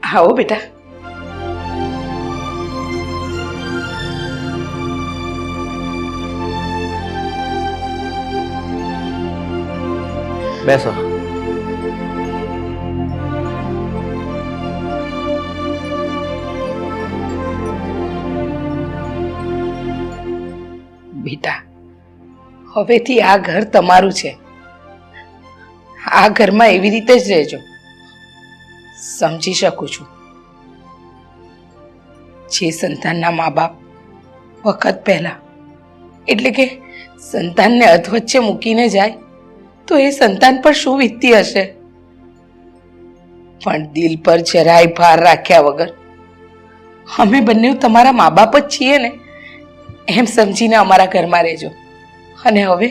આવો બેટા. બેસો. બેટા, હવેથી આ ઘર તમારું છે. આ ઘરમાં એવી રીતે જ રહેજો. સમજી શકું છું, જે સંતાનના મા બાપ વખત પહેલા એટલે કે સંતાનને અધવચ્ચે મૂકીને જાય તો એ સંતાન પર શું વીતતી હશે. પણ દિલ પર જરાય ભાર રાખ્યા વગર અમે બંને તમારા મા બાપ જ છીએ ને એમ સમજીને અમારા ઘરમાં રહેજો. અને હવે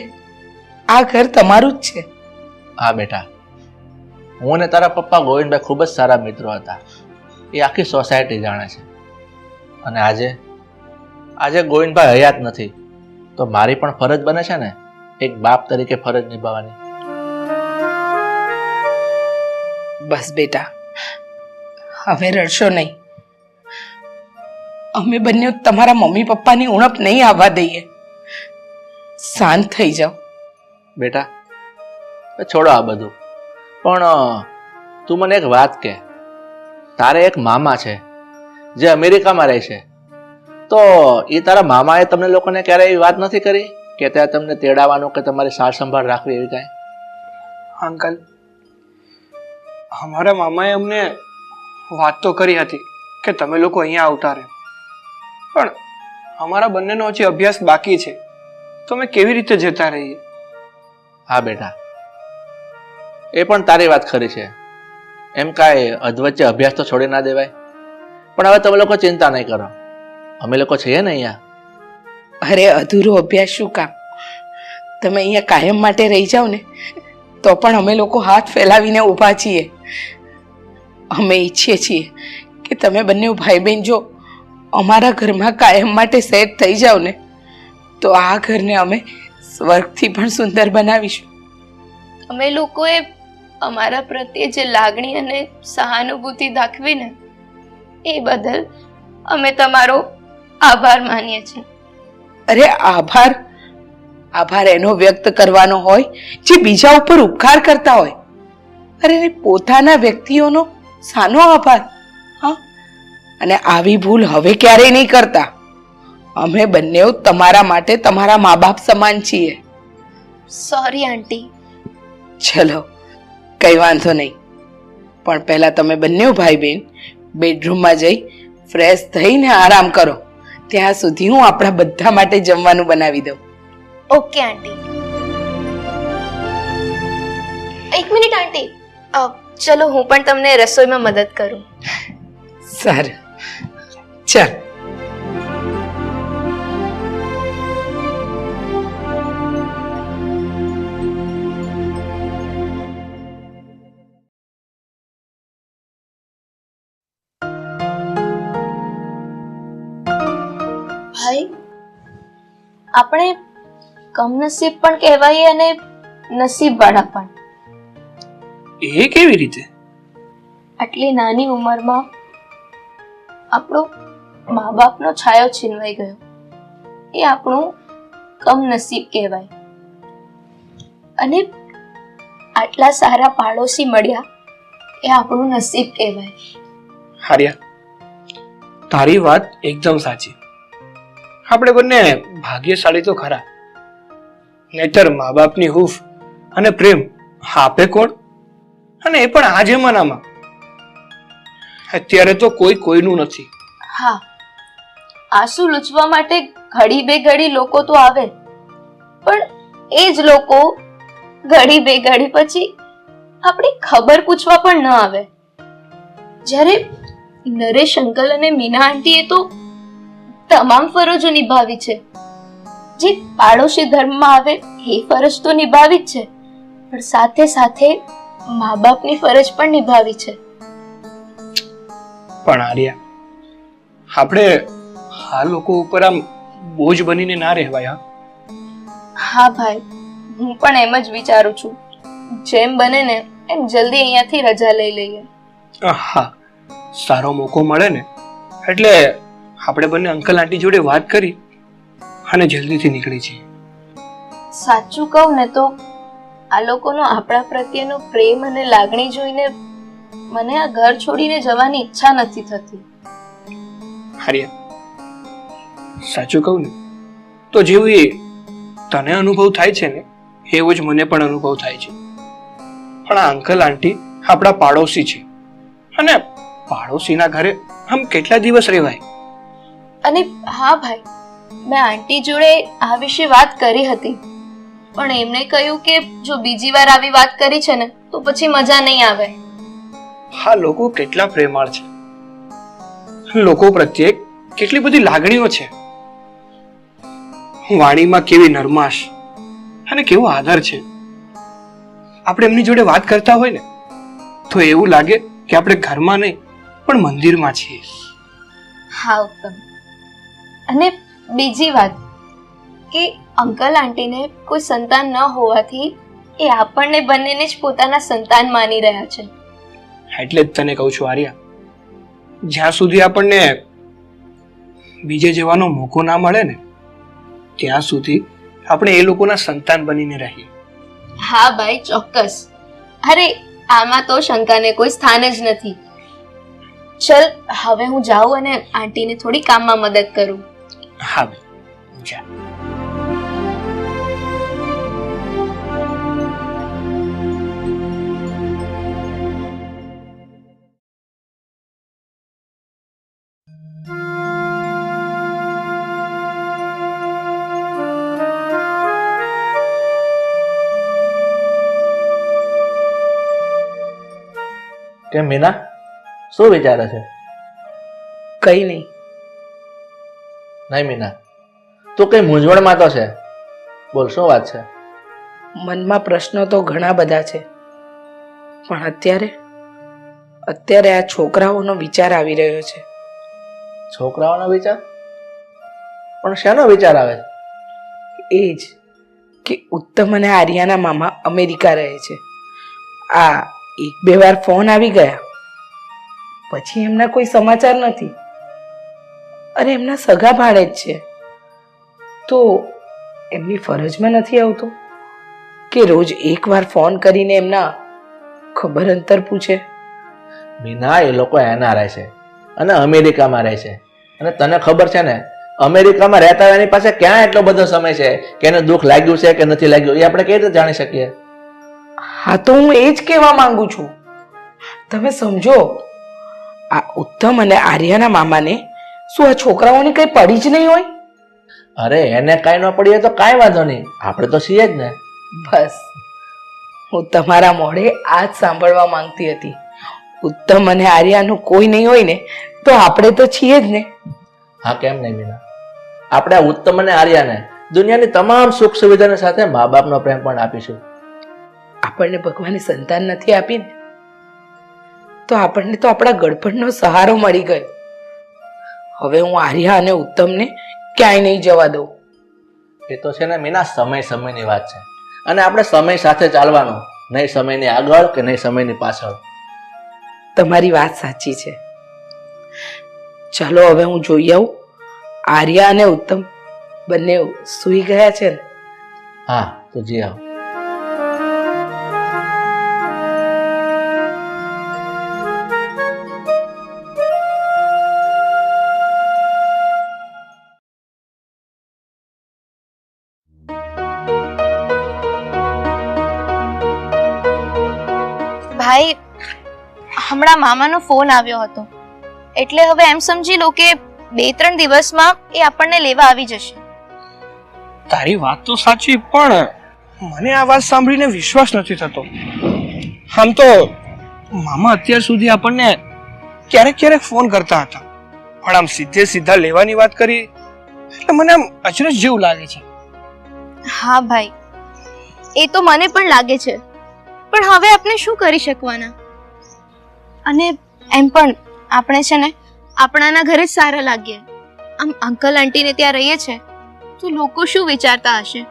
આ ઘર તમારું જ છે. હા બેટા, હું અને તારા પપ્પા ગોવિંદભાઈ ખૂબ જ સારા મિત્રો હતા. એ આખી સોસાયટી જાણે છે. અને આજે ગોવિંદભાઈ હયાત નથી તો મારી પણ ફરજ બને છે ને એક બાપ તરીકે ફરજ નિભાવવાની. બસ બેટા, હવે રડશો નહીં. અમે બંને તમારા મમ્મી પપ્પાની ઉણપ નહીં આવવા દઈએ. શાંત થઈ જાઓ. બેટા છોડો આ બધું, પણ તું મને એક વાત કહે. તારે એક મામા છે જે અમેરિકામાં રહે છે, તો એ તારા મામાએ તમને લોકોને ક્યારેય એવી વાત નથી કરી કે ત્યાં તમને તેડાવવાનું કે તમારી સાર સંભાળ રાખવી એવી કાંઈ? અંકલ, અમારા મામાએ અમને વાત તો કરી હતી કે તમે લોકો અહીંયા આવતા રહે, પણ અમારા બંનેનો હજી અભ્યાસ બાકી છે તો અમે કેવી રીતે જતા રહીએ? હા બેટા, એ પણ તારી વાત ખરી છે. એમ કાંઈ અધવચ્ચે અભ્યાસ તો છોડી ના દેવાય. પણ હવે તમે લોકો ચિંતા નહીં કરો, અમે લોકો છીએ ને અહીંયા. અરે અધૂરો અભ્યાસ શું કામ? તમે અહીંયા કાયમ માટે રહી જાઓ ને તો પણ અમે લોકો હાથ ફેલાવીને ઊભા છીએ. અમે ઈચ્છીએ છીએ કે તમે બંને ભાઈ બહેન જો અમારા ઘરમાં કાયમ માટે સેટ થઈ જાઓ ને તો આ ઘરને અમે સ્વર્ગથી પણ સુંદર બનાવીશું. અમે લોકોએ અમારા પ્રત્યે જે લાગણી અને સહાનુભૂતિ દાખવીને એ બદલ અમે તમારો આભાર માનીએ છીએ. અરે આભાર એનો વ્યક્ત કરવાનો હોય જે બીજા ઉપર ઉપકાર કરતા હોય. અરે પોતાના વ્યક્તિઓનો શાનો આભાર? હા, અને આવી ભૂલ હવે ક્યારેય નહીં કરતા. અમે બંને તમારા માટે તમારા મા બાપ સમાન છીએ. સોરી આંટી. ચલો, કઈ વાંધો નહીં. પણ પહેલા તમે બંને ભાઈ બહેન બેડરૂમમાં જઈ ફ્રેશ થઈને આરામ કરો. ત્યાં સુધી હું આપણા બધા માટે જમવાનું બનાવી દઉં. Okay aunty. એક મિનિટ આંટી, ચલો હું પણ તમને રસોઈમાં મદદ કરું. સારું, ચાલ. ભાઈ, આપણે કમનસીબ પણ કહેવાય અને નસીબવાળા પણ. એ કેવી રીતે? આટલી નાની ઉંમરમાં આપણો મા બાપનો છાયો છીનવાઈ ગયો એ આપણું કમનસીબ કહેવાય. અને આટલા સારા પાડોશી મળ્યા એ આપણું નસીબ કહેવાય. હાર્યા, તારી વાત એકદમ સાચી. આપણે બંને ભાગ્યશાળી તો ખરા, નહીતર મા બાપની હૂંફ અને પ્રેમ આપે કોણ? અને એ પણ આ જમાનામાં. અત્યારે તો કોઈ કોઈનું નથી. હા, આંસુ લૂછવા માટે ઘડી બે ઘડી લોકો તો આવે, પણ એ જ લોકો ઘડી બે ઘડી પછી આપણી ખબર પૂછવા પણ ન આવે. જ્યારે નરેશ અંકલ અને મીના આંટીએ તો તમામ ફરજો નિભાવી છે. જે પાડોશી ધર્મમાં આવે એ ફરજ તો નિભાવી જ છે, પણ સાથે સાથે મા બાપની ફરજ પણ નિભાવી છે. પણ આર્યા, આપણે આ લોકો ઉપર આમ બોજ બનીને ના રહેવાય. હા ભાઈ, હું પણ એમ જ વિચારું છું. જેમ બને ને એમ જલ્દી અહીંયાથી રજા લઈ લઈએ. હા, સારો મોકો મળે ને એટલે આપણે બંને અંકલ આંટી જોડે વાત કરી અને જલ્દીથી નીકળી જઈએ. સાચું કહું ને તો આ લોકોનો આપણા પ્રત્યેનો પ્રેમ અને લાગણી જોઈને મને આ ઘર છોડીને જવાની ઈચ્છા નથી થતી. આર્યા, સાચું કહું ને તો જેવું એ તને અનુભવ થાય છે ને એવો જ મને પણ અનુભવ થાય છે. પણ આ અંકલ આંટી આપણા પાડોશી છે અને પાડોશીના ઘરે આમ કેટલા દિવસ રહેવાય? અને હા ભાઈ, મેં આંટી જોડે આ વિશે વાત કરી હતી, પણ એમણે કહ્યું કે જો બીજી વાર આવી વાત કરી છે ને તો પછી મજા નહીં આવે. હા, લોકો કેટલા પ્રેમાળ છે, લોકો પ્રત્યે કેટલી બધી લાગણીઓ છે. વાણીમાં કેવી નરમાશ અને કેવો આદર છે. આપણે એમની જોડે વાત કરતા હોય ને તો એવું લાગે કે આપણે ઘરમાં નહીં પણ મંદિરમાં છીએ. હા ઉત્તમ. અને બીજી વાત કે અંકલ આંટીને કોઈ સંતાન ન હોવાથી એ આપણને બંનેને જ પોતાના સંતાન માની રહ્યા છે. એટલે જ તને કહું છું આર્યા, જ્યાં સુધી આપણને બીજે જવાનો મોકો ના મળે ને ત્યાં સુધી આપણે એ લોકોના સંતાન બનીને રહીએ. હા ભાઈ, ચોક્કસ. અરે આમાં તો શંકાને કોઈ સ્થાન જ નથી. ચલ હવે હું જાઉં અને આંટીને થોડી કામમાં મદદ કરું. હા ભાઈ, જા. કેમ મીના, શું વિચારે છે? કઈ નહીં. નહીં મીના, તું કઈ મૂંઝવણમાં તો છે. બોલ, શું વાત છે? મનમાં પ્રશ્નો તો ઘણા બધા છે, પણ અત્યારે આ છોકરાઓનો વિચાર આવી રહ્યો છે. છોકરાઓનો વિચાર? પણ શેનો વિચાર આવે છે? એ જ કે ઉત્તમ અને આર્યાના મામા અમેરિકા રહે છે. આ 1-2 વાર ફોન આવી ગયા પછી એમના કોઈ સમાચાર નથી. અને એમના સગા ભાડે જ છે, તો એમની ફરજમાં નથી આવતું કે રોજ 1 વાર ફોન કરીને એમના ખબર અંતર પૂછે? મીના, એ લોકો એના રહે છે અને અમેરિકામાં રહે છે. અને તને ખબર છે ને, અમેરિકામાં રહેતા હોય એની પાસે ક્યાં એટલો બધો સમય છે કે એને દુઃખ લાગ્યું છે કે નથી લાગ્યું એ આપણે કેવી રીતે જાણી શકીએ? હા, તો હું એ જ કહેવા માંગુ છું. તમે સમજો, આ ઉત્તમ અને આર્યાના મામાને શું આ છોકરાઓની કઈ પડી જ નહીં હોય? અરે એને કાંઈ ન પડી હોય તો કાંઈ વાંધો નહીં, આપણે તો છીએ જ ને. બસ હું તમારા મોઢે આ જ સાંભળવા માંગતી હતી. ઉત્તમ અને આર્યાનું કોઈ નહીં હોય ને તો આપણે તો છીએ જ ને. હા, કેમ નહીં મીના, આપણે આ ઉત્તમ અને આર્યાને દુનિયાની તમામ સુખ સુવિધાની સાથે મા બાપનો પ્રેમ પણ આપીશું. આપણને ભગવાને સંતાન નથી આપી ને તો આપણને તો આપણા ગળપણનો સહારો મળી ગયો. હવે હું આર્યા અને ઉત્તમને ક્યાંય નહીં જવા દઉં. એ તો છે ને મીના, સમયની વાત છે અને આપણે સમય સાથે ચાલવાનું, નહીં સમયની આગળ કે નહીં સમયની પાછળ. તમારી વાત સાચી છે. ચાલો હવે હું જોઈ આવું આર્યા અને ઉત્તમ બંને સૂઈ ગયા છે ને? હા, તો જી આવ. ભાઈ, હમણાં મામાનો ફોન આવ્યો હતો, એટલે હવે એમ સમજી લો કે 2-3 દિવસમાં એ આપણને લેવા આવી જશે. તારી વાત તો સાચી, પણ મને આ વાત સાંભળીને વિશ્વાસ નથી થતો. આમ તો મામા અત્યાર સુધી આપણને ક્યારેક ફોન કરતા હતા, પણ આમ સીધા લેવાની વાત કરી એટલે મને આમ અચરજ જેવું લાગે છે. હા ભાઈ, એ તો મને પણ લાગે છે, પણ હવે આપણે શું કરી શકવાના? અને એમ પણ આપણે છે ને આપણાના ઘરે જ સારા લાગીએ. આમ અંકલ આંટીને ત્યાં રહીએ છે તો લોકો શું વિચારતા હશે?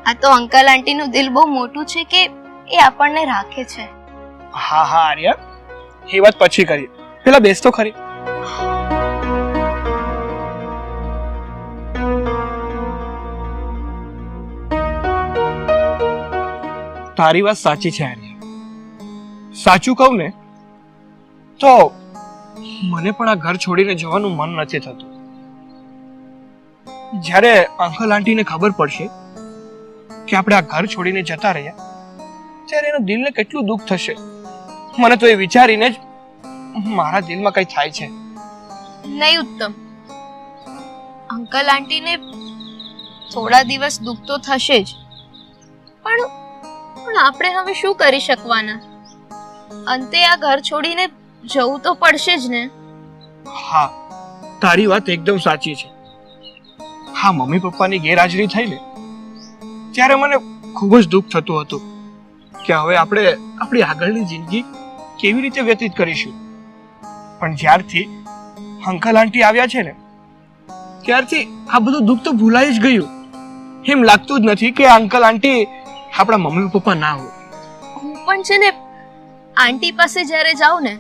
આ તો અંકલ આંટીનું દિલ બહુ મોટું છે કે એ આપણને રાખે છે. હા આર્યા, એ વાત પછી કરી. પેલા બેસ તો ખરી. તારી વાત સાચી છે આર્યા. સાચું કહું ને તો મને પણ આ ઘર છોડીને જવાનું મન નથી થતું. જ્યારે અંકલ આંટીને ખબર પડશે કે આપણે આ ઘર છોડીને જતા રહ્યા ત્યારે એના દિલને કેટલું દુઃખ થશે. મને તો એ વિચારીને જ મારા દિલમાં કઈ થાય છે. નહીં ઉત્તમ, અંકલ આંટીને થોડા દિવસ દુઃખ તો થશે જ, પણ આપણે હવે શું કરી શકવાના? અંતે આ ઘર છોડીને જવું તો પડશે જ ને. હા, તારી વાત એકદમ સાચી છે. હા, મમ્મી પપ્પાની ગેરહાજરી થઈ ને ત્યારે મને ખૂબ જ દુઃખ થતું હતું કે હવે આપણે આપણી આગળની જિંદગી કેવી રીતે વ્યતીત કરીશું. પણ જ્યારથી અંકલ આંટી આવ્યા છે ને ત્યારથી આ બધું દુઃખ તો ભૂલાઈ જ ગયું. એમ લાગતું જ નથી કે અંકલ આંટી આપણા મમ્મી પપ્પા ના હોય. હું પણ છે ને આંટી પાસે જ્યારે જાઉં ને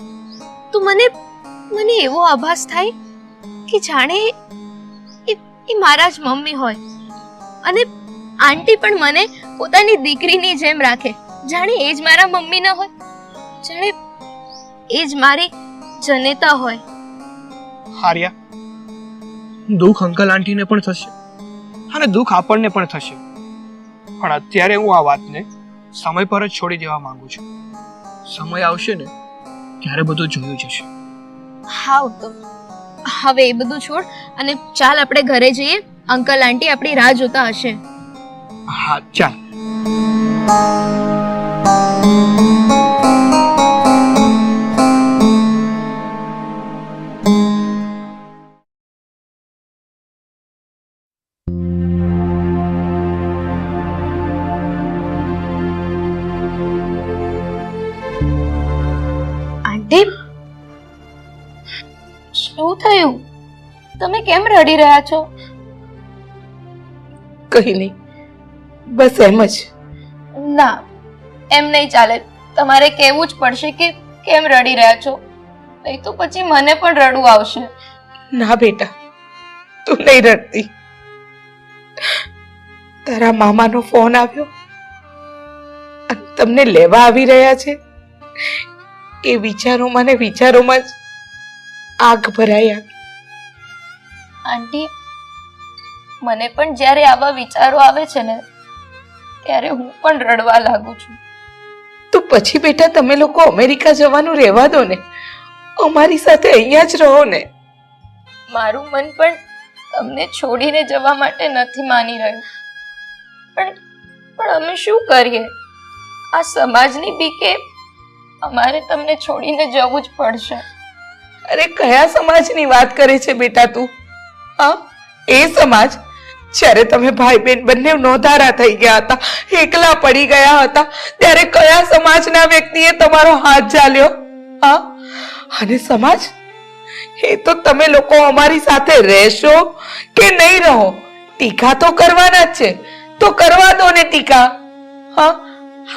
તો મને એવો આભાસ થાય કે જાણે એ મારા જ મમ્મી હોય, અને આંટી પણ મને પોતાની દીકરીની જેમ રાખે, જાણે એ જ મારા મમ્મી ન હોય, જાણે એ જ મારી જનેતા હોય. હાર્યા, દુઃખ અંકલ આંટીને પણ થશે અને દુઃખ આપણને પણ થશે, પણ અત્યારે હું આ વાતને સમય પર જ છોડી દેવા માંગુ છું. સમય આવશે ને ત્યારે બધું જોયું જશે. હા તો હવે એ બધું છોડ અને ચાલ આપણે ઘરે જઈએ. અંકલ આંટી આપણી રાહ જોતા હશે. હા, ચાલ. આંટી, શું થયું? તમે કેમ રડી રહ્યા છો? કઈ નહીં, બસ એમ જ. ના, એમ નહીં ચાલે. તમારે કહેવું જ પડશે કે કેમ રડી રહ્યા છો, નહીં તો પછી મને પણ રડવું આવશે. ના બેટા, તું નહીં રડતી. તારા મામાનો ફોન આવ્યો અને તમને લેવા આવી રહ્યા છે. એ વિચારોમાં ને વિચારોમાં જ આગ ભરાયા. આંટી, મને પણ જ્યારે આવા વિચારો આવે છે ને ત્યારે હું પણ રડવા લાગુ છું. તો પછી બેટા તમે લોકો અમેરિકા જવાનું રહેવા દો ને, અમારી સાથે અહીંયા જ રહો ને. મારું મન પણ તમને છોડીને જવા માટે નથી માની રહ્યું, પણ અમે શું કરીએ? આ સમાજની બીકે અમારે તમને છોડીને જવું જ પડશે. અરે કયા સમાજની વાત કરે છે બેટા તું? હા, એ સમાજ જ્યારે તમે ભાઈ બહેન બંને નોધારા થઈ ગયા હતા, એકલા પડી ગયા હતા, ત્યારે કયા સમાજના વ્યક્તિએ તમારો હાથ ઝાલ્યો? હા, અને સમાજ એ તો તમે લોકો અમારી સાથે રહેશો કે નહીં રહો, ટીકા તો કરવાના જ છે, તો કરવા દો ને ટીકા. હા,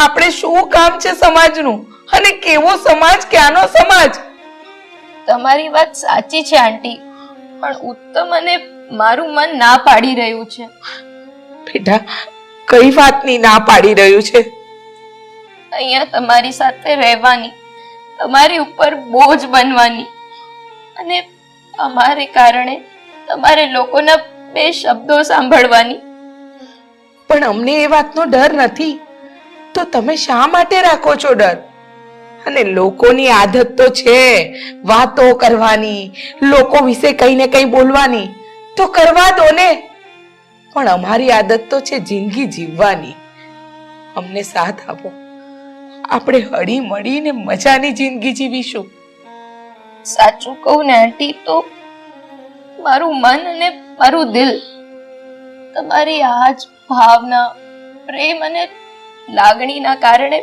આપણે શું કામ છે સમાજનું, અને કેવો સમાજ, ક્યાંનો સમાજ? તમારી વાત સાચી છે આંટી, પણ ઉત્તમ અને મારું મન ના પાડી રહ્યું છે. બેટા, કઈ વાતની ના પાડી રહ્યું છે? અહીંયા તમારી સાથે રહેવાની, તમારી ઉપર બોજ બનવાની, અને અમારે કારણે તમારે લોકોના બે શબ્દો સાંભળવાની. પણ અમને એ વાતનો ડર નથી, તો તમે શા માટે રાખો છો ડર? અને લોકોની આદત તો છે વાતો કરવાની, લોકો વિશે કઈ ને કઈ બોલવાની, તો કરવા દો ને. પણ અમારી આદત તો છે જિંદગી જીવવાની. અમને સાથ આપો, આપણે હળી મળીને મજાની જિંદગી જીવીશું. સાચું કહું ને આંટી, તો મારું મન અને મારું દિલ તમારી આ જ ભાવના, પ્રેમ અને લાગણીના કારણે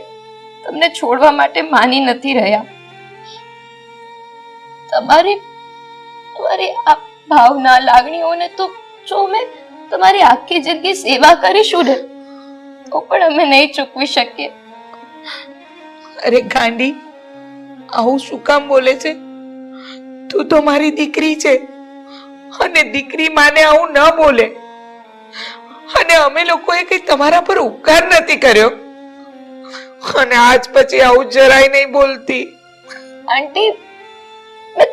તમને છોડવા માટે માની નથી રહ્યા. તમારી આ ભાવના, લાગણીઓને તો જો મેં તમારી આખી જિંદગી સેવા કરીશું ને તો પણ અમે નહીં ચૂકવી શકીએ. અરે ગાંડી, આવું શું કામ બોલે છે? તું તો મારી દીકરી છે અને દીકરી માને આવું ન બોલે. અને અમે લોકોએ કઈ તમારા પર ઉપકાર નથી કર્યો અને આજ પછી આવું જરાય નહીં બોલતી. આંટી, મેં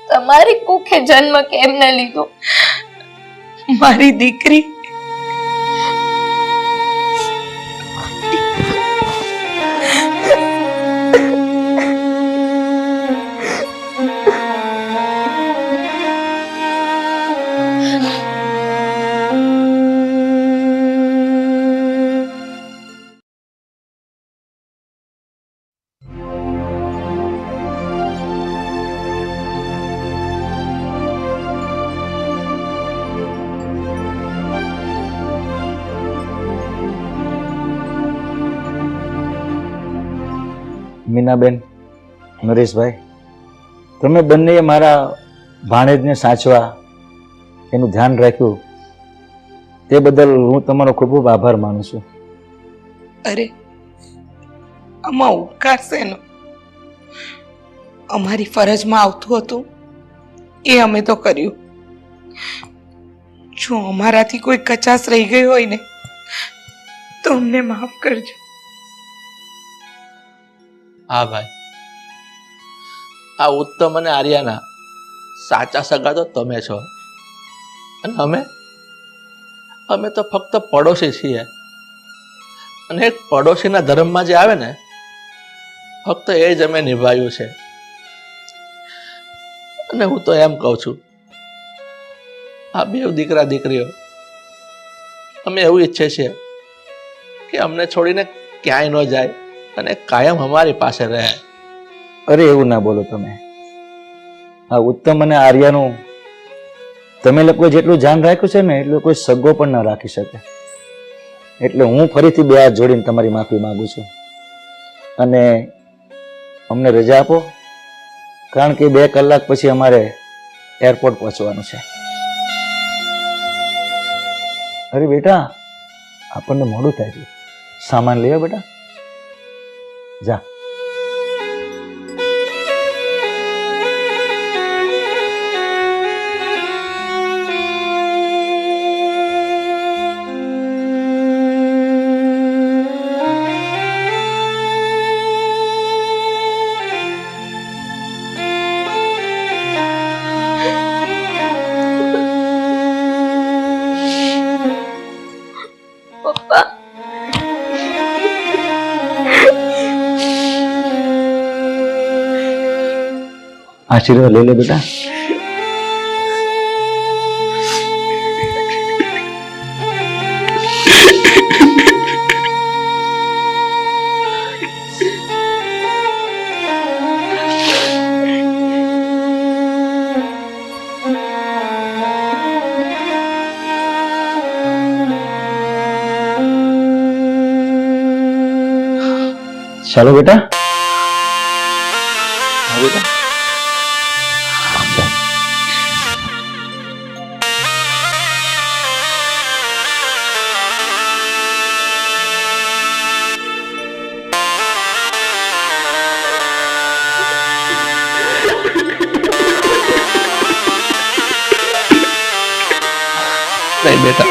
તમારી કુખે જન્મ કેમ ન લીધો? મારી દીકરી મીનાબેન, નરેશભાઈ, તમે બંનેએ મારા ભાણેજને સાચવા એનું ધ્યાન રાખ્યું તે બદલ હું તમારો ખૂબ ખૂબ આભાર માનું છું. અરે આમાં ઉપકાર શેનો? અમારી ફરજમાં આવતું હતું એ અમે તો કર્યું. જો અમારાથી કોઈ કચાશ રહી ગઈ હોય ને તો અમને માફ કરજો. હા ભાઈ, આ ઉત્તમ અને આર્યાના સાચા સગા તો તમે છો અને અમે તો ફક્ત પડોશી છીએ. અને એક પડોશીના ધર્મમાં જે આવે ને, ફક્ત એ જ અમે નિભાવ્યું છે. અને હું તો એમ કહું છું, આ બે દીકરા દીકરીઓ અમે એવું ઈચ્છીએ છીએ કે અમને છોડીને ક્યાંય ન જાય અને કાયમ અમારી પાસે રહે. અરે એવું ના બોલો તમે. આ ઉત્તમ અને આર્યાનું તમે લોકોએ જેટલું ધ્યાન રાખ્યું છે ને એટલું કોઈ સગો પણ ન રાખી શકે. એટલે હું ફરીથી બે હાથ જોડીને તમારી માફી માંગુ છું અને અમને રજા આપો, કારણ કે 2 કલાક પછી અમારે એરપોર્ટ પહોંચવાનું છે. અરે બેટા, આપણને મોડું થાય છે, સામાન લઈ આવ બેટા. જા. પપ્પા, આશીર્વાદ લઈ લે બેટા. ચાલો બેટા. હા બેટા. નહીં બેટા,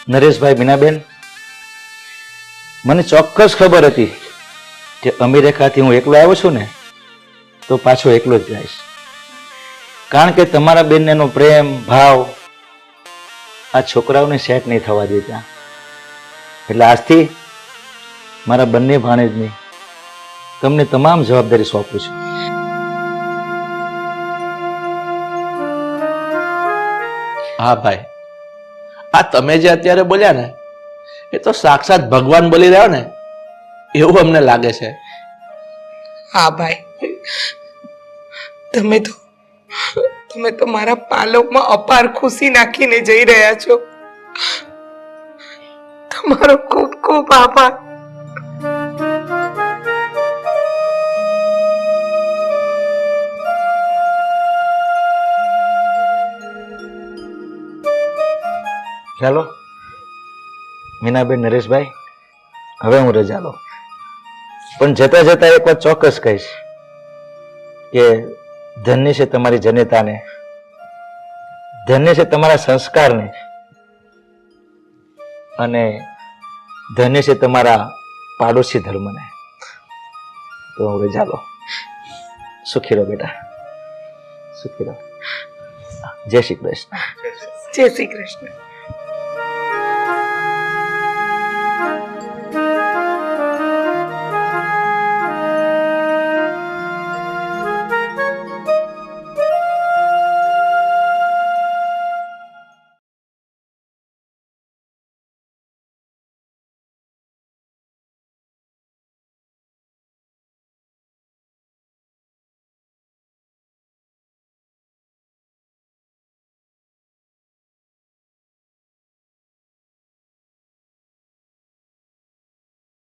નરેશભાઈ, મીનાબેન, મને ચોક્કસ ખબર હતી કે અમેરિકાથી હું એકલો આવ્યો છું ને તો પાછો એકલો જ જઈશ, કારણ કે તમારા બેનનો પ્રેમ ભાવ આ છોકરાઓને સેટ નહીં થવા દેતા. એટલે આજથી મારા બંને ભાણેજની તમને તમામ જવાબદારી સોંપું છું. હા ભાઈ, આ તમે જે અત્યારે બોલ્યા ને એ તો સાક્ષાત ભગવાન બોલી રહ્યો ને એવું અમને લાગે છે. હા ભાઈ, તમે તો મારા પાલવમાં અપાર ખુશી નાખીને જઈ રહ્યા છો. તમારો ખૂબ ખૂબ આભાર. ચાલો મીનાબેન, નરેશભાઈ, હવે હું રજા લઉં. પણ જતા જતા એક વાત ચોક્કસ કહીશ કે ધન્ય છે તમારી જનેતાને, ધન્ય છે તમારા સંસ્કારને, અને ધન્ય છે તમારા પાડોશી ધર્મને. તો હું રજા લઉં. સુખી રહો બેટા, સુખી રહો. જય શ્રી કૃષ્ણ. જય શ્રી કૃષ્ણ.